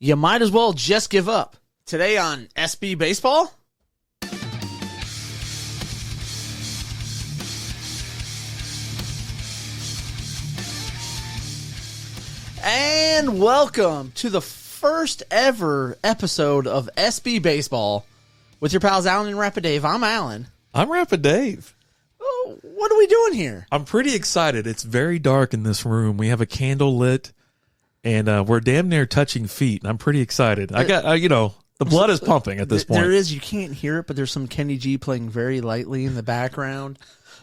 you might as well just give up. Today on SB Baseball. And welcome to the first ever episode of SB Baseball with your pals Alan and Rapid Dave. I'm Alan. I'm Rapid Dave. Oh, what are we doing here? I'm pretty excited. It's very dark in this room. We have a candle lit, and we're damn near touching feet. And I'm pretty excited. I got, the blood is pumping at this point. There is. You can't hear it, but there's some Kenny G playing very lightly in the background.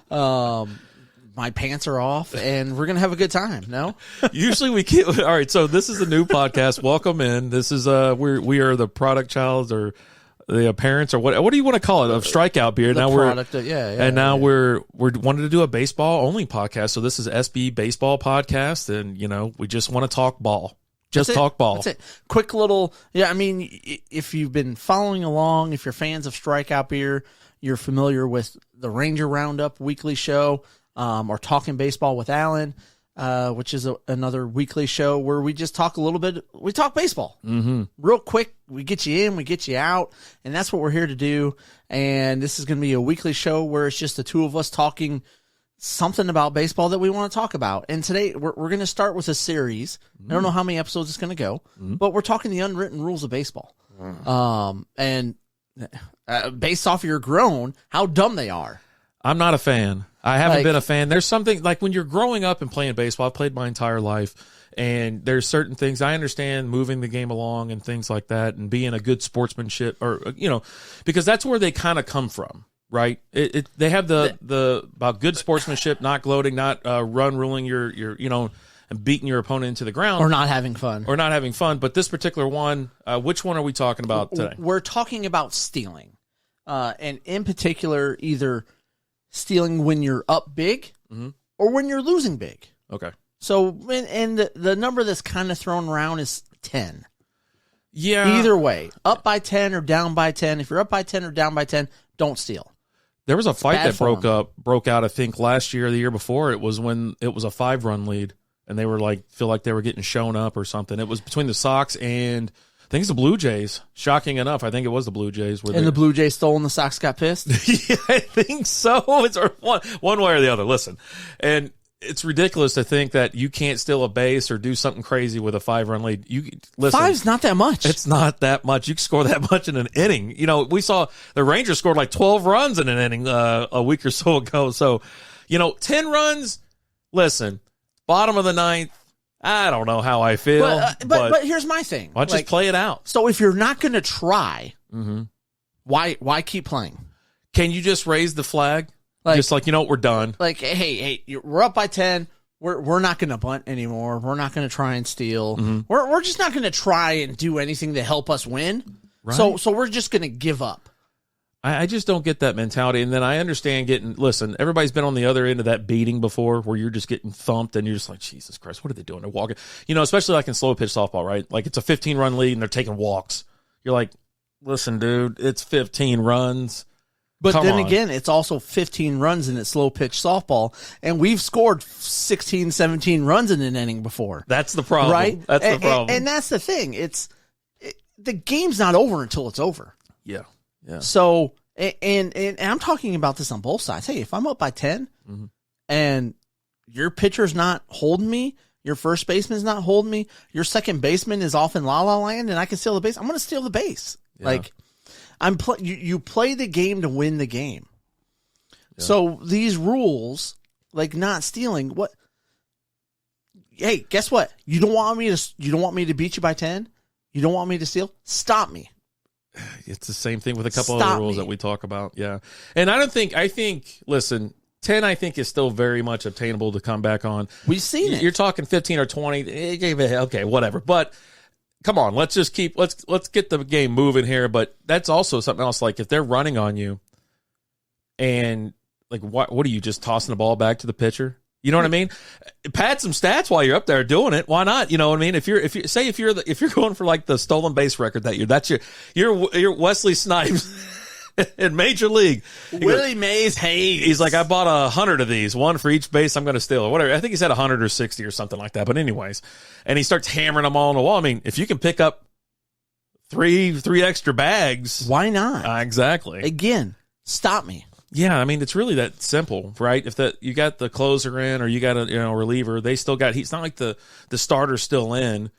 My pants are off, and we're gonna have a good time. No, usually we keep. All right, so this is a new podcast. Welcome in. This is we are the product child or the parents or what do you want to call it of Strikeout Beer. Now we're wanted to do a baseball only podcast. So this is SB Baseball Podcast, and we just want to talk ball. Just talk ball. That's it. Quick little. Yeah, I mean, if you've been following along, if you're fans of Strikeout Beer, you're familiar with the Ranger Roundup weekly show. Or Talking Baseball with Alan, which is another weekly show where we just talk a little bit. We talk baseball real quick. We get you in, we get you out, and that's what we're here to do. And this is going to be a weekly show where it's just the two of us talking something about baseball that we want to talk about. And today we're going to start with a series. I don't know how many episodes it's going to go, but we're talking the unwritten rules of baseball. And based off your groan, how dumb they are. I'm not a fan. I haven't been a fan. There's something like when you're growing up and playing baseball, I've played my entire life, and there's certain things I understand moving the game along and things like that and being a good sportsmanship because that's where they kind of come from, right? They have the about good sportsmanship, not gloating, not run ruling your and beating your opponent into the ground. Or not having fun. But this particular one, which one are we talking about today? We're talking about stealing. And in particular, either stealing when you're up big or when you're losing big. Okay. So, and the number that's kind of thrown around is 10. Yeah. Either way, up by 10 or down by 10. If you're up by 10 or down by 10, don't steal. There was a fight that broke out, I think, last year or the year before. It was when it was a 5-run lead, and they were feel like they were getting shown up or something. It was between the Sox and I think it's the Blue Jays. Shocking enough, I think it was the Blue Jays. And the Blue Jays stole and the Sox got pissed? Yeah, I think so. It's one way or the other. Listen, and it's ridiculous to think that you can't steal a base or do something crazy with a 5-run lead. Listen, 5's not that much. It's not that much. You can score that much in an inning. We saw the Rangers scored 12 runs in an inning a week or so ago. So, 10 runs, listen, bottom of the ninth, I don't know how I feel. But here's my thing. I'll just play it out. So if you're not going to try, why keep playing? Can you just raise the flag? We're done. Hey, we're up by 10. We're not going to bunt anymore. We're not going to try and steal. We're just not going to try and do anything to help us win. Right. So we're just going to give up. I just don't get that mentality. And then I understand listen, everybody's been on the other end of that beating before where you're just getting thumped and you're just like, Jesus Christ, what are they doing? They're walking. Especially in slow pitch softball, right? It's a 15-run lead and they're taking walks. You're like, listen, dude, it's 15 runs. But then again, it's also 15 runs in its slow pitch softball. And we've scored 16, 17 runs in an inning before. That's the problem. Right? That's the problem. And that's the thing. The game's not over until it's over. Yeah. Yeah. So, and I'm talking about this on both sides. Hey, if I'm up by 10 and your pitcher's not holding me, your first baseman's not holding me, your second baseman is off in la-la land and I can steal the base, I'm going to steal the base. Yeah. You play the game to win the game. Yeah. So these rules, not stealing, what? Hey, guess what? You don't want me to beat you by 10? You don't want me to steal? Stop me. It's the same thing with a couple other rules that we talk about. Yeah. And I think, listen, 10, I think, is still very much obtainable to come back on. We've seen it. You're talking 15 or 20. Okay, whatever. But come on, let's get the game moving here. But that's also something else. If they're running on you and what are you just tossing the ball back to the pitcher? You know what I mean? Pad some stats while you're up there doing it. Why not? You know what I mean? If you're going for the stolen base record that year, that's your Wesley Snipes in Major League. Willie Mays Hayes. He's like, I bought 100 of these, one for each base I'm going to steal, or whatever. I think he said 100 or 60 or something like that. But anyways, and he starts hammering them all on the wall. I mean, if you can pick up three extra bags. Why not? Exactly. Again, stop me. Yeah, I mean, it's really that simple, right? If you got the closer in or you got a reliever, they still got heat. It's not like the starter's still in.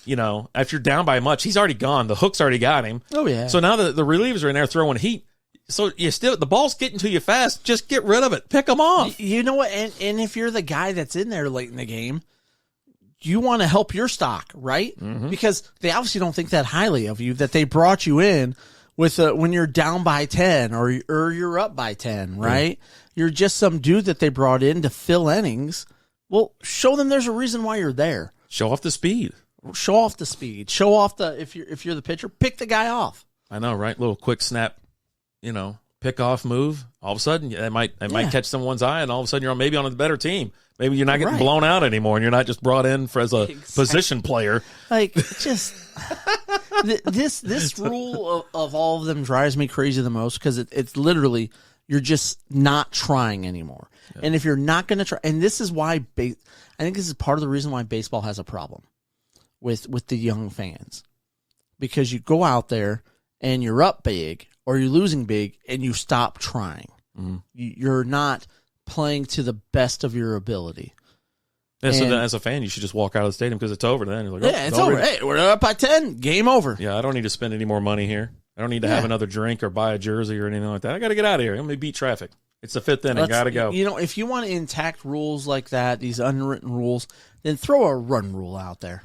If you're down by much, he's already gone. The hook's already got him. Oh, yeah. So now the relievers are in there throwing heat. So the ball's getting to you fast. Just get rid of it. Pick them off. You know what? And if you're the guy that's in there late in the game, you want to help your stock, right? Mm-hmm. Because they obviously don't think that highly of you, that they brought you in with when you're down by 10 or you're up by 10, right? You're just some dude that they brought in to fill innings. Well, show them there's a reason why you're there. Show off the speed. Show off the speed. Show off if you're the pitcher, pick the guy off. I know, right? Little quick snap, pick off move. All of a sudden, it might catch someone's eye, and all of a sudden you're maybe on a better team. Maybe you're not getting blown out anymore, and you're not just brought in as a position player. Like, just this rule of all of them drives me crazy the most, because it's literally you're just not trying anymore. Yeah. And if you're not going to try, and this is why I think this is part of the reason why baseball has a problem with the young fans, because you go out there and you're up big or you're losing big and you stop trying. Mm-hmm. You're not playing to the best of your ability. Yeah, so then as a fan, you should just walk out of the stadium because it's over. Then you're like, it's over. Hey, we're up by 10. Game over. Yeah, I don't need to spend any more money here. I don't need to have another drink or buy a jersey or anything like that. I got to get out of here. I'm going to beat traffic. It's the fifth inning. Got to go. If you want intact rules like that, these unwritten rules, then throw a run rule out there.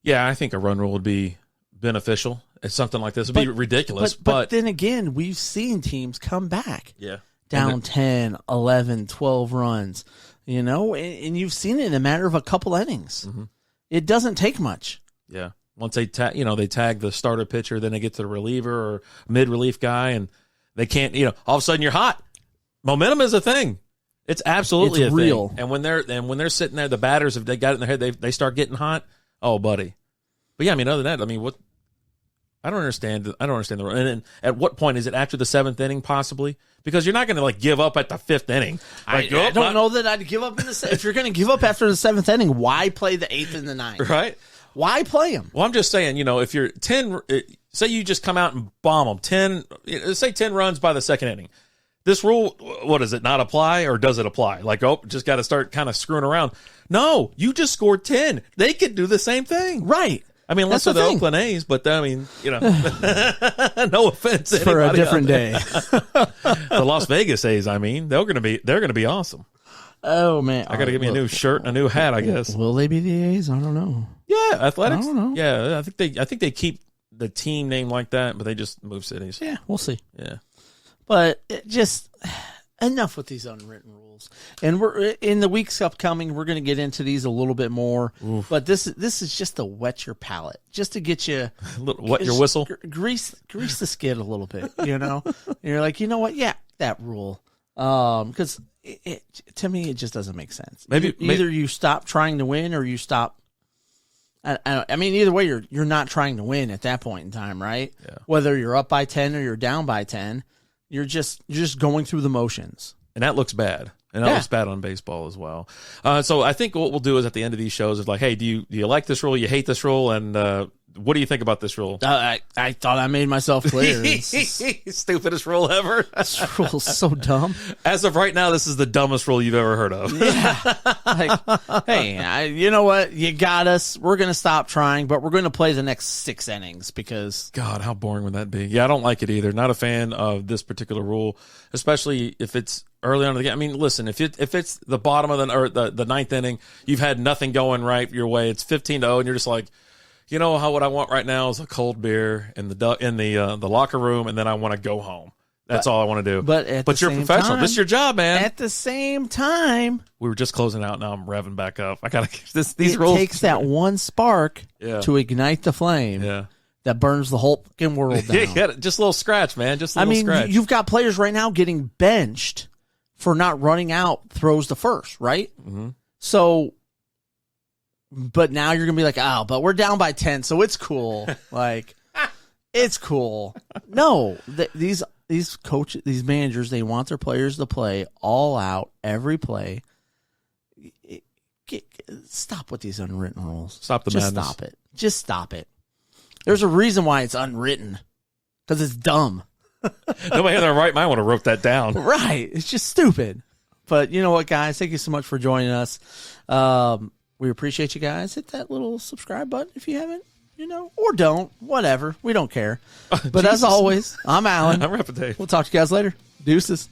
Yeah, I think a run rule would be beneficial. It's something like this would be ridiculous. But then again, we've seen teams come back. Yeah. Down 10, 11, 12 runs, and you've seen it in a matter of a couple innings. Mm-hmm. It doesn't take much. Yeah. Once they tag the starter pitcher, then they get to the reliever or mid-relief guy, and they can't, all of a sudden you're hot. Momentum is a thing. It's absolutely a real thing. And when they're sitting there, the batters, if they got it in their head, they start getting hot. Oh, buddy. But yeah, other than that, what? I don't understand the rule. And then at what point is it after the seventh inning, possibly? Because you're not going to give up at the fifth inning. I don't know that I'd give up in the if you're going to give up after the seventh inning, why play the eighth and the ninth? Right? Why play them? Well, I'm just saying, if you're 10, say you just come out and bomb them, 10 runs by the second inning. This rule, what does it not apply, or does it apply? Just got to start kind of screwing around. No, you just scored 10. They could do the same thing. Right. Unless they're the Oakland A's, but no offense. It's for a different day. The Las Vegas A's, they're going to be awesome. Oh man, I got to get me a new shirt and a new hat, I guess. Will they be the A's? I don't know. Yeah, Athletics. I don't know. Yeah, I think they keep the team name like that, but they just move cities. Yeah, we'll see. Yeah, but just enough with these unwritten rules. And we're in the weeks upcoming. We're going to get into these a little bit more. Oof. But this is just to wet your palate, just to get you wet your whistle, grease the skid a little bit. You're like, you know what? Yeah, that rule. Because to me, it just doesn't make sense. Maybe you stop trying to win, or you stop. Either way, you're not trying to win at that point in time, right? Yeah. Whether you're up by 10 or you're down by 10. You're just going through the motions. And that looks bad. And that looks bad on baseball as well. So I think what we'll do is at the end of these shows is like, hey, do you like this rule? You hate this rule? And what do you think about this rule? I thought I made myself clear. Stupidest rule ever. This rule is so dumb. As of right now, this is the dumbest rule you've ever heard of. Yeah. Hey, you know what? You got us. We're going to stop trying, but we're going to play the next 6 innings because... God, how boring would that be? Yeah, I don't like it either. Not a fan of this particular rule, especially if it's early on in the game. Listen, if it's the bottom of the ninth inning, you've had nothing going right your way. It's 15-0, and you're just like... what I want right now is a cold beer in the locker room, and then I want to go home. That's all I want to do. But you're a professional. This is your job, man. At the same time, we were just closing out. Now I'm revving back up. I gotta these rules. It takes that one spark to ignite the flame. Yeah. That burns the whole fucking world down. Yeah, just a little scratch, man. Just a little scratch. You've got players right now getting benched for not running out throws to first, right? Mm-hmm. So. But now you're going to be like, but we're down by 10, so it's cool. It's cool. No, these coaches, these managers, they want their players to play all out every play. Stop with these unwritten rules. Stop the madness. Stop it. Just stop it. There's a reason why it's unwritten, because it's dumb. Nobody in their right mind would have wrote that down. Right. It's just stupid. But you know what, guys? Thank you so much for joining us. We appreciate you guys. Hit that little subscribe button if you haven't, or don't. Whatever. We don't care. But as always, I'm Alan. I'm Rapid Dave. We'll talk to you guys later. Deuces.